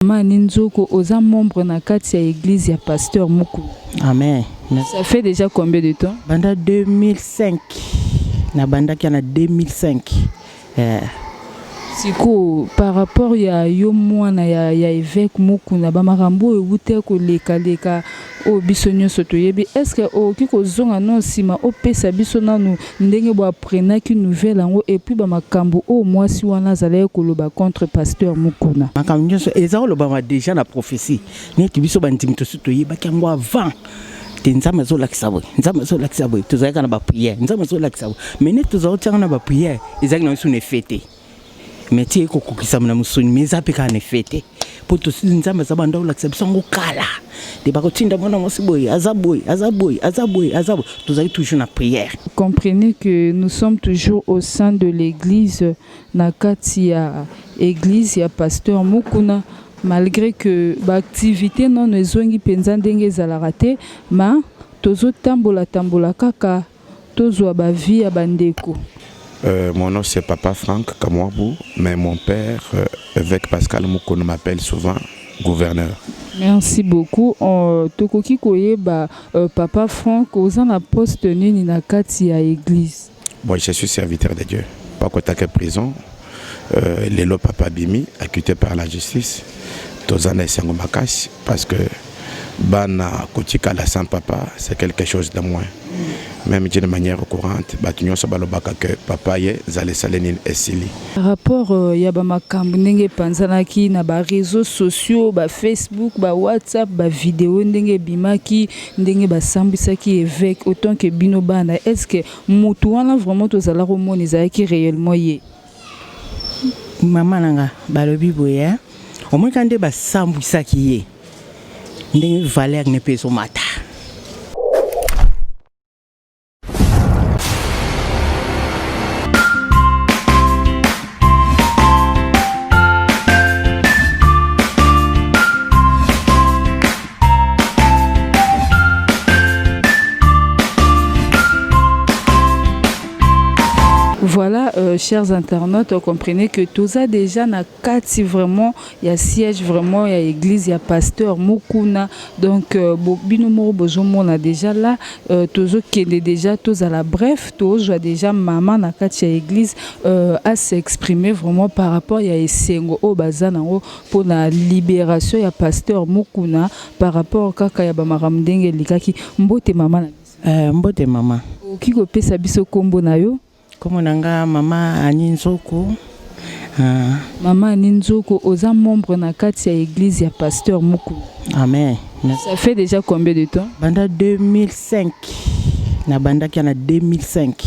Mani Nzoko, aux membre na kati ya église ya pasteur Mukuna. Amen. Ça fait déjà combien de temps? Banda 2005. Na banda qui en a 2005. Siko par rapport ya yo mwana ya évêque Mukuna ba marambo ewute ko leka o bisonyo soto yebi, est-ce que o kiko zonga non sima o pesa biso nanu ndenge bo aprena ki nouvelle ngo et puis ba makambo o mwasi wana zala ko loba contre pasteur Mukuna. Makambo nyoso ezao loba déjà na prophétie. Ni tibiso bandimto soto yeba kango avant. Nzambe zo lakisa boy, nzambe zo lakisa boy, tozaka na ba prière, nzambe zo lakisa boy. Mais ne tozao tanga na ba prière, ezaki na sune fête. Mais ti ko kokisa na musuni meza peka na fête. Poto nzambe za banda lakisa biso ngo kala. De ba ko tinda mona mosiboy, azaboy, tozaki toujours na prière. Comprenez que nous sommes toujours au sein de l'église nakati ya église ya pasteur Mukuna. Malgré que l'activité non ezongi penza ndenge za raté, ma tozo tambola kaka tozo ba vie ya bandeko. Mon nom c'est Papa Franck Kamwabou, mais mon père, évêque Pascal Mukuna, m'appelle souvent gouverneur. Merci beaucoup. Tokoki koyeba Papa Franck aux en poste nini na kati ya église. Bon, je suis serviteur de Dieu. Pas quoi ta prison. Lelo Papa Bimi, acquitté par la justice. Tozana Sango Makash, parce que Bana Kotika la Saint Papa, c'est quelque chose de moins. Même de manière courante, Batunyo Sabalobaka que Papa ye Zale Salenine Esili. Par rapport Yabama Kambnenge Panzanaki, na ba réseaux sociaux, ba Facebook, ba WhatsApp, ba vidéo, ndenge Bimaki, ndenge ba Sambisaki évêque, autant que Binobana, est-ce que Moutouana vraiment tozala romoni zaki réellement yé? Maman nanga balobi boya. Au moins quand ba Sambisaki yé. Ndenge valeur ne peut so mata. Voilà, chers internautes, comprenez que tout ça déjà na kati vraiment, il y a siège vraiment, il y a église, il y a pasteur Mukuna. Donc binomo bozomo na déjà là, tozo kende déjà tous à la bref, tozo déjà maman na kati ya église à s'exprimer vraiment par rapport ya esengo o bazana o pour la libération ya pasteur Mukuna par rapport kaka ya bamaramdenge likaki mbote maman na mbote maman. Okiko pesa biso kombo na yo. Comme nanga Mama Ani Nzoko. Mama Ani Nzoko, aux membre na kati ya église ya pasteur Mukuna. Amen. Ça fait déjà combien de temps? Banda 2005. Na banda qui en a 2005.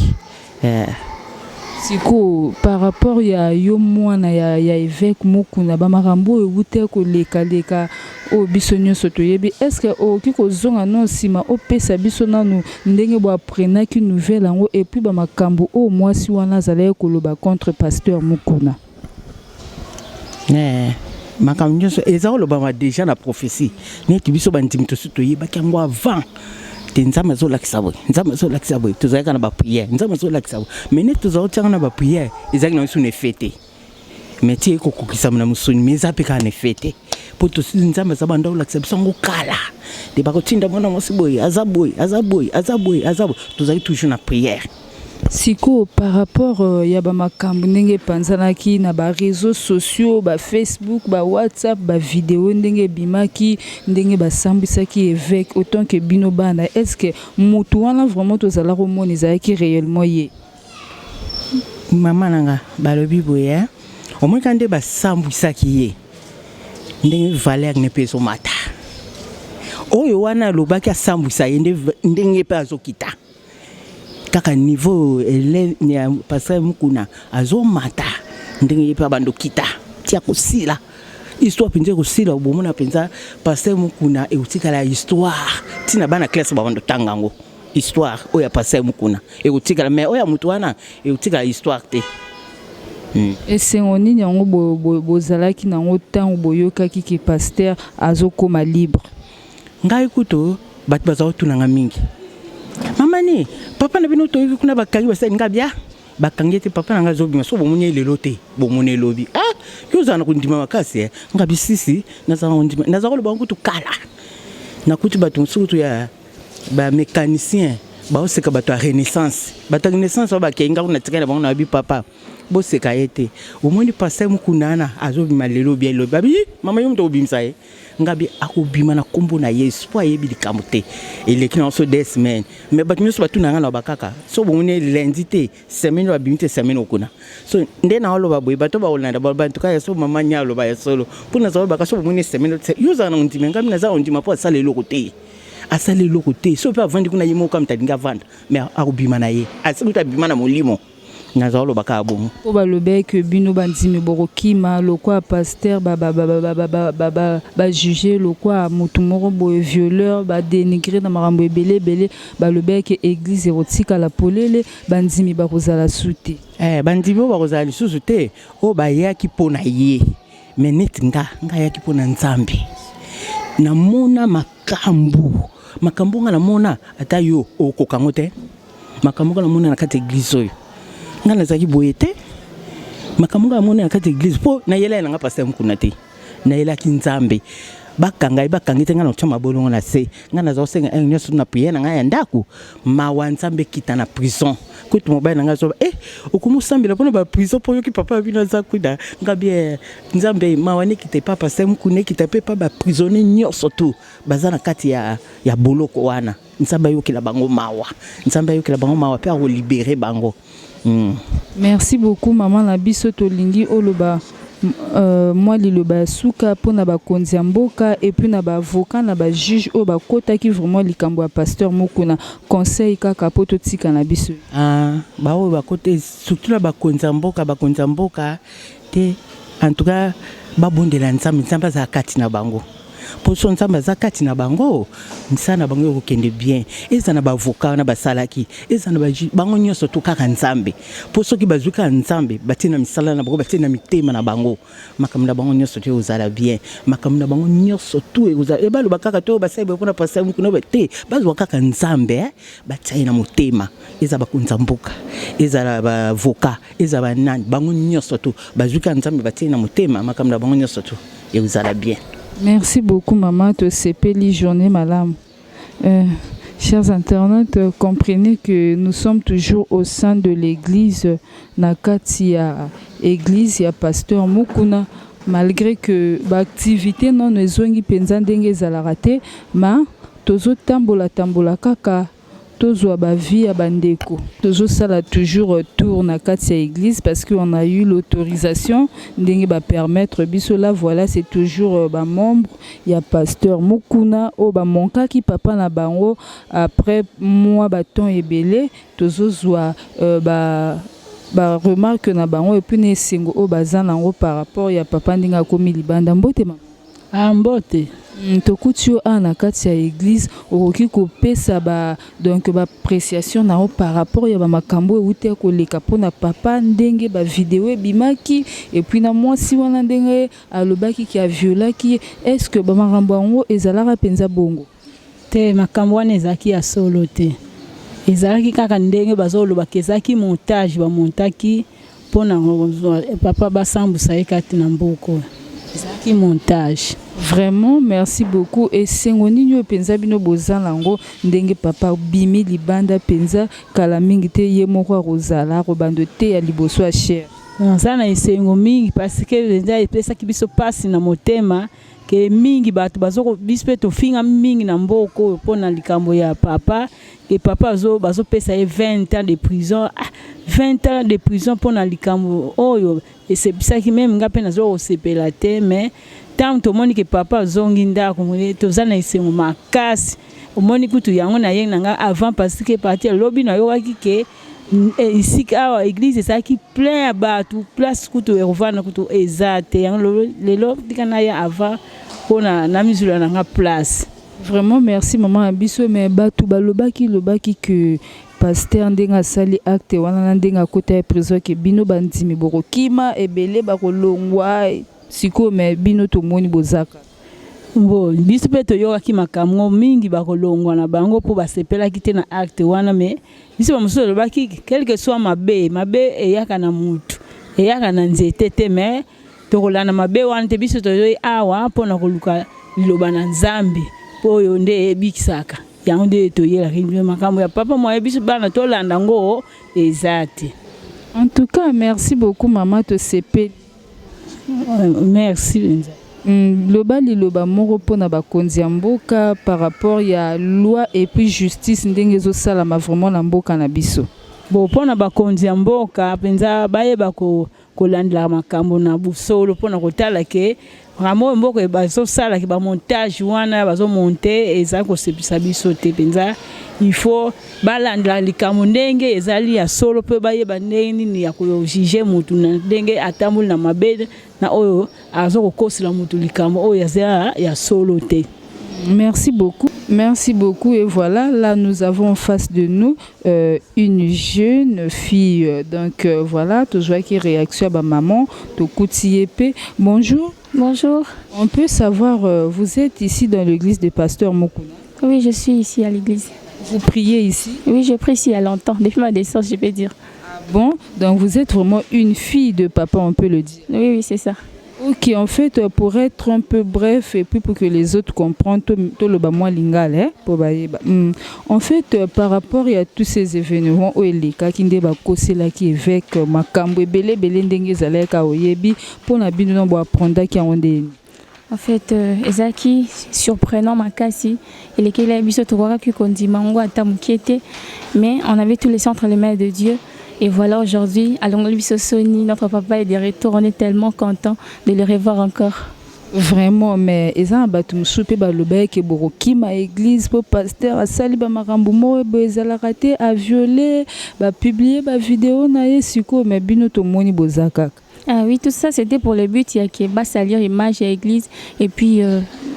Siko par rapport ya yo mwana ya évêque Mukuna ba marambo ewute ko leka o bisonyo soto yebi, est-ce que o kiko zonga non sima o pesa biso nanu ndenge bo aprena ki nouvelle ngo et puis ba makambo o mwasi wana zala ko loba contre pasteur Mukuna. Makambo nyoso ezao loba déjà na prophétie. Ni tibiso bandimto soto yeba kango avant. Nzambe zo lakisa boy, tozaka na ba prière, nzambe zo lakisa boy. Mais ne tozao tanga na ba prière, ezaki na sune fête. Mais ti ko kokisa na musuni meza peka na fête. Poto nzambe za banda lakisa biso ngo kala. De ba ko tinda mona mosiboy, azaboy, tozaki toujours na prière. Siko par rapport yabama kambnenge panzanaki na ba réseaux sociaux, ba Facebook, ba WhatsApp, ba vidéo ndenge Bimaki, ndenge ba Sambisaki évêque, autant que Binobana, est-ce que Moutouana vraiment tozala romoni zaki réellement yé? Maman nanga balobi boya. Au moins quand ba Sambisaki yé. Ndenge valeur ne peut so mata. Oyo wana lobaki a Sambisa ndenge pe azokita. Kaka niveau ele ni pasteur Mukuna azo mata ndenge yepa bando kita tia kosila histoire penza kosila bomona penza pasteur Mukuna e utika la histoire tina bana classe ba bando tangango histoire oya pasteur Mukuna e utika la mais oya mutuana e utika la histoire te. Et c'est on ni nyango bozalaki nango tango boyoka ki pasteur azo koma libre. Ngai kuto bat bazo tunanga mingi. Mamani, papa na bino toyi kuna bakali basa ngabia bakangete papa nanga zobima so bomune lelote bomune lobi yozana kundima makasi ngabi sisi nazana kundima nazalo bangu to kala nakuti bato sutu ya ba mécanicien ba oseka bato renaissance ba kenga kuna tikana bangu na bi papa boseka ete omoni passer mukunana azobima lelo bien lo babi mama yomto obimsa ngabi akobima na kombo na Yesu po ayebi likamute eleki na so des semaines mais bato nyoso batu nanga na bakaka so bomone lundi te semaine ba bimite semaine okuna so ndena olo baboy bato ba olanda ba ntuka so mama nyalo ba solo puna zo baka so bomone semaine yoza na ndime ngami na za ndima po asale lokote asale lokote so pa vandi kuna yimo kam tadinga vanda mais akobima na ye asikuta bima na molimo nazalo baka bomu o balobe que bino bandimi borokima lokwa pasteur ba juger lokwa mutu moko boye violeur ba dénigrer na marambo ebele balobe que église erotika la polele bandimi bakozala sute bandimi bakozala lisusu te o bayaki pona ye mais net nga yaki pona nzambe namona makambo nga namona ata yo okokango te makambo nga namona na kati église oyo ngana zaki boyete makamunga amone akati église po na yela nga pasteur mukuna te na yela kinzambe bakangite ngana chama bolongo na se ngana zo senga nyoso na prière nga ya ndaku mawa nzambe kita na prison kutu mobile nga zo okumusambila pona ba prison po yoki papa bina za kuida ngabie nzambe mawa ne kite papa pasteur mukune kite pa ba prisonnier nyoso tu bazana kati ya boloko wana nzambe yoki la bango mawa pe a libérer bango. Merci beaucoup maman na biso tolingi oloba moi liloba suka pona ba konzi mboka et puis na ba avocat na ba juge o ba kota ki vraiment likambo ya pasteur mokuna conseil kaka poto tika na biso ba o ba kote surtout la ba konzi mboka te en tout cas ba bondela nzambe za kati na bango poso nzamba zakati na bango nsana bango yokende bien eza na bavoka na basalaki eza na bango nyoso to kaka nzambe poso ki bazuka nzambe batina misala na bango batina mitema na bango makamna bango nyoso to ozala bien makamna bango nyoso to ozala ebalo bakaka to basaibe kuna passer mukuna bete bazwa kaka nzambe batai na motema eza bakunza mboka eza la bavoka eza banani bango nyoso to bazuka nzambe batina na motema makamna bango nyoso to ozala bien. Merci beaucoup maman, te sepeli journée malam. Chers internautes, comprenez que nous sommes toujours au sein de l'église Nakatia, église ya pasteur Mukuna, malgré que l'activité non ezongi penza ndenge za raté, ma tozo tambola kaka tozo ba vie ya bandeko. Tozo sala toujours tour na Katia église parce qu'on a eu l'autorisation ndenge ba permettre biso là voilà c'est toujours ba membre ya pasteur Mukuna o ba monka ki papa na bango après moi baton ebele tozo zwa ba remarque na bango et puis ne singo o bazana ngo par rapport ya papa ndinga komi libanda mbote ma mbote tokutio na kati ya église okoki kopesa donc ba appréciation na par rapport ya ba makambo euté koleka pona papa ndenge ba vidéo bimaki et puis na moi si wana ndenge alobaki ki a violaki est-ce que ba makambo ngo ezalaka penza bongo te makambo wana ezaki ya solo te ezalaki kaka ndenge bazoloba kezaki montage ba montaki pona papa basambusa ekati na mboko ezalaki montage. Vraiment, merci beaucoup. Et sengoni nyo penza bino bozan lango ndenge papa bimi libanda penza kala mingi te ye moko rozala robando te ya liboso a cher. Sana esengo mingi parce que nza epesa ki biso pasi na motema ke mingi bato bazoko bispe to finga mingi na mboko pona likambo ya papa ke papa bazo pesa 20 ans de prison 20 ans de prison pona likambo oyo et c'est ça qui même ngape na zo sepela te mais tant to moni ke papa zongi ndako mwe to zana isengo makasi omoni kutu yango na yenga nga avant parce que parti lobby na yo waki ke ici à église ça qui plein à batou place kutu erovana kutu ezate yango lelo dikana ya avant pona na misula na nga place. Vraiment merci maman Abiso mais batou balobaki lobaki que pasteur ndenga sali acte wana ndenga kota ya prison ke bino bandimi borokima ebele bakolongwa siko me bino to moni bozaka Bon, biso pe toyokaki makambo mingi bakolongwa na bango po basepelaki te na acte wana me biso bamosusu olobaki quelque soit mabe eyaka na mutu eyaka na nzete te me tokolanda mabe wana te biso toyoi awa mpona koluka liloba na Nzambe po oyo nde ebikisaka yango nde toyelaki makambo ya papa moye biso bana tolanda ngo eza te. En tout cas, merci beaucoup maman to sepe. Merci Benza. Loba liloba moko pona bakonzi ya mboka par rapport ya loi et puis justice ndenge zo sala ma vraiment na mboka na biso. Bon pona bakonzi ya mboka penza bayeba kolandela makambo na busolo pona kotala ke vraiment mboka bazo sala ke ba montage wana bazo monter eza ko sepisa biso te penza il faut balandela likambo ndenge ezali ya solo pe bayeba ndenge ni ya ko juger mutu na ndenge atambuli na mabede na oyo azo kokosela mutu likambo oyo ya solo te. Merci beaucoup. Merci beaucoup. Et voilà, là nous avons en face de nous une jeune fille. Donc voilà, tu vois qui réaction à ma maman, to Koutiepe. Bonjour. Bonjour. On peut savoir, vous êtes ici dans l'église de Pasteur Mukuna? Oui, je suis ici à l'église. Vous priez ici? Oui, je prie ici il y a longtemps, depuis ma naissance, je peux dire. Ah bon? Donc vous êtes vraiment une fille de papa, on peut le dire? Oui, oui, c'est ça. Ok, en fait, pour être un peu bref et puis pour que les autres comprennent, tout le bas moins lingal, hein, pour en fait, par rapport à tous ces événements où il est qui ndeba kosé là qui évêque makambo belé ndenge zaleka oyebi pour na bino no apprendre qui en des. En fait, ezaki surprenant makasi, il est qu'il a biso tokora ki kondimango atamukiete, mais on avait tous les centres les mains de Dieu. Et voilà aujourd'hui, à Soni, notre papa est de retour, on est tellement content de le revoir encore. Vraiment, mais ils ont battu un souper par le bec et boroki ma église pour pasteur à sali ba marambo mo bezala raté à violer, ba publier ba vidéo na yesiko mais bino to moni bozaka. Ah oui, tout ça c'était pour le but il y a que ba salir image à l'église et puis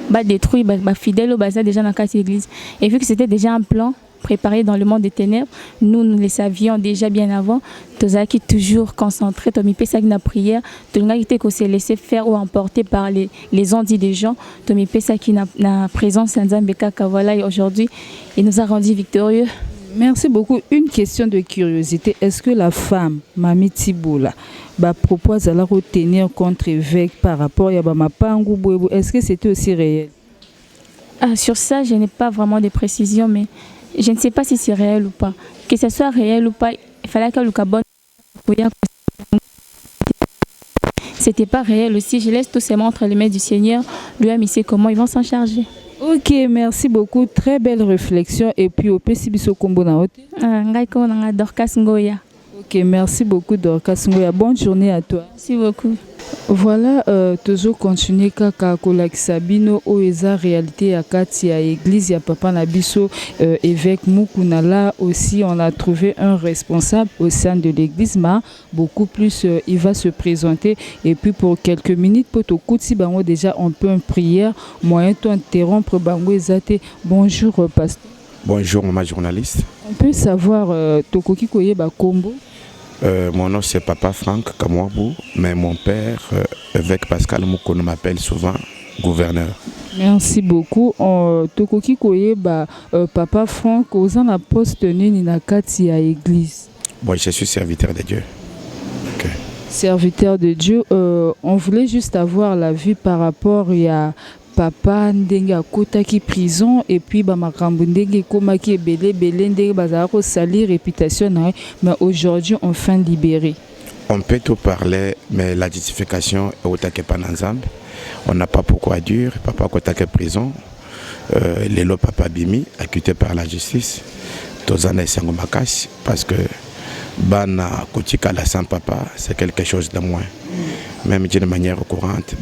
ba détruire ba fidèle au bazar déjà dans la église. Et vu que c'était déjà un plan préparé dans le monde des ténèbres, nous le savions déjà bien avant. Tozaki toujours concentré, Tomi Pesa qui na prière, Tonga qui qu'on s'est laissé faire ou emporter par les ondits des gens, Tomi Pesa qui na présence Nzambeka Kavala et aujourd'hui il nous a rendu victorieux. Merci beaucoup. Une question de curiosité, est-ce que la femme Mami Tiboula propose à la retenir contre évêque par rapport à Mapangu Boebo, est-ce que c'était aussi réel? Sur ça, je n'ai pas vraiment de précisions, mais je ne sais pas si c'est réel ou pas. Que ce soit réel ou pas, il fallait que le Cabon. C'était pas réel aussi. Je laisse tous ces mains entre les mains du Seigneur. Lui-même, il sait comment ils vont s'en charger. Ok, merci beaucoup. Très belle réflexion. Et puis, au Pessibiso Kombo na hote. Dorcas Ngoya. Ok, merci beaucoup Dorcas Ngoya. Bonne journée à toi. Merci beaucoup. Voilà, toujours continuer kaka kolakisa bino oeza réalité ya kati ya église ya papa na biso évêque Mukuna. Là aussi on a trouvé un responsable au sein de l'église, mais beaucoup plus il va se présenter et puis pour quelques minutes pour to kuti bango déjà on peut en prière moyen to interrompre bango ezate. Bonjour pasteur. Bonjour ma journaliste. On peut savoir tokoki koyeba kombo? Mon nom c'est Papa Franck Kamwabou, mais mon père, évêque Pascal Mukono, m'appelle souvent gouverneur. Merci beaucoup. Tokoki koyeba Papa Franck, aux en poste nini na kati ya église. Bon, je suis serviteur de Dieu. Okay. Serviteur de Dieu. On voulait juste avoir la vue par rapport à papa ndenge akotaki prison et puis makambo ndenge komaki ebele ndenge bazala ko salir réputation na, mais aujourd'hui enfin libéré. On peut tout parler, mais la justification est au taquet pananzambe. On n'a pas pourquoi dire. Papa kotaki prison, lelo papa bimi acquitté par la justice. Tozana esango makasi parce que bana kotika la sans papa c'est quelque chose de moins. Même d'une manière courante,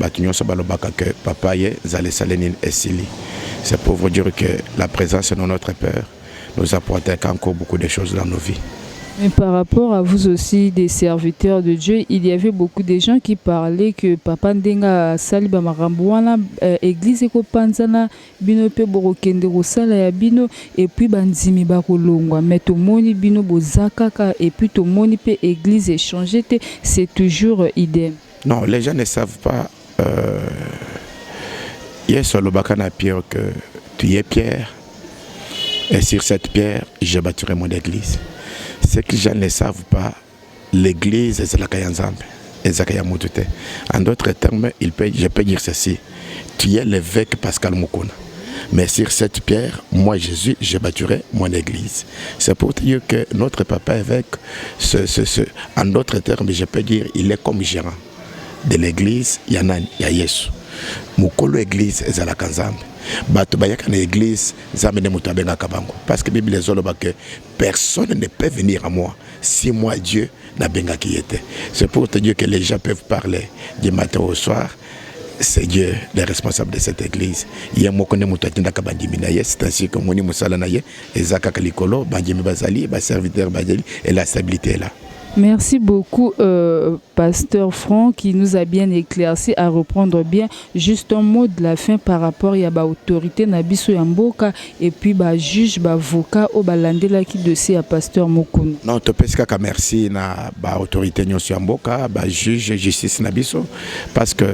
que papa est c'est pour vous dire que la présence de notre Père nous apporte encore beaucoup de choses dans nos vies. Mais par rapport à vous aussi, des serviteurs de Dieu, il y avait beaucoup de gens qui parlaient que Papa Ndenga Saliba Marambouana, Église Eko Panzana, Bino Pe Borokende Rosala ya Bino, et puis Banzimi Bakolongwa, mais tout moni Bino Bozakaka, et puis tout moni Pe Église échangé, c'est toujours idem. Non, les gens ne savent pas Yes, le bacana Pierre que tu es Pierre. Et sur cette pierre, je bâtirai mon église. Ce que les gens ne savent pas, l'église est la Kayanzambe. En d'autres termes, je peux dire ceci. Tu es l'évêque Pascal Mukuna. Mais sur cette pierre, moi Jésus, je bâtirai mon église. C'est pour dire que notre papa évêque, en d'autres termes, je peux dire, il est comme gérant de l'église, il y a Yesu. Mukolo église est la Kanzambe. Bato bayaka na église, zambe ne mutu abenga kabango. Parce que la Bible dit que personne ne peut venir à moi si moi Dieu n'a benga qui était. C'est pour te dire que les gens peuvent parler du matin au soir. C'est Dieu le responsable de cette église. Il y a mokone mutu atinda kabandimi na yes, c'est ainsi que moni musala na ye, ezaka kalikolo, bandimi bazali, ba serviteur bazali et la stabilité est là. Merci beaucoup, Pasteur Franck, qui nous a bien éclairci à reprendre bien juste un mot de la fin par rapport à l'autorité Nabiso Yamboka et puis juge, avocat au balandela qui dossier à Pasteur Mukuna. Non, tu peux dire merci à l'autorité Yamboka, juge justice Nabiso, parce que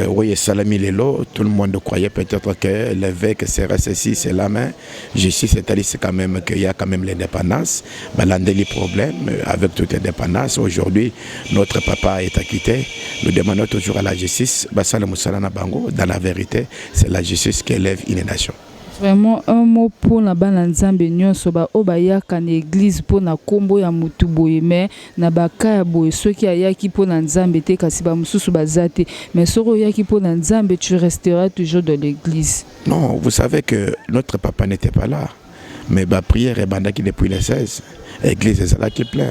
oui, Salami Lelo, tout le monde croyait peut-être que l'évêque serait ceci, c'est la main. Justice, c'est quand même qu'il y a quand même l'indépendance, balandeli problème avec toute indépendance. Aujourd'hui, notre papa est acquitté. Nous demandons toujours à la justice. Dans la vérité, c'est la justice qui élève une nation. Vraiment un mot pour la balanzambe nyonso ba obaya kan église pour na kombo ya mutu boye mais na baka ya boye ceux qui ayaki pour na nzambe te kasi ba mususu bazate mais soro yaki pour na nzambe tu resteras toujours dans l'église. Non, vous savez que notre papa n'était pas là. Mais ma prière est bandaki depuis les 16. L'église est là qui plein.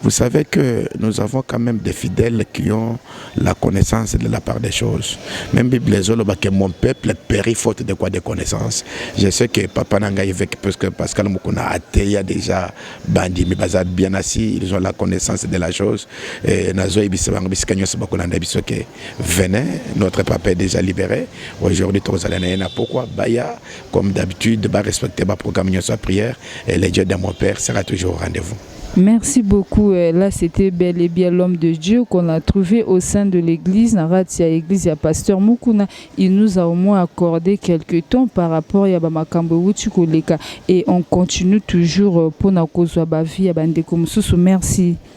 Vous savez que nous avons quand même des fidèles qui ont la connaissance de la part des choses. Même Bible que mon peuple périt faute de quoi de connaissances. Je sais que Papa Nanga évêque parce que Pascal Mukuna a déjà bandi mais bazad bien assis, ils ont la connaissance de la chose. Et nazo ibisabang biskanyo sabakolanda bisoke venez, notre papa est déjà libéré. Aujourd'hui pourquoi Baya comme d'habitude va respecter ma programme sa prière et les dieux de mon père sera toujours au rendez-vous. Merci beaucoup. Là, c'était bel et bien l'homme de Dieu qu'on a trouvé au sein de l'église. Naratia église, il y a Pasteur Mukuna. Il nous a au moins accordé quelques temps par rapport à Yabamakambo Wuchikoleka. Et on continue toujours pour na kozwa bavi ya bandeko mususu. Merci.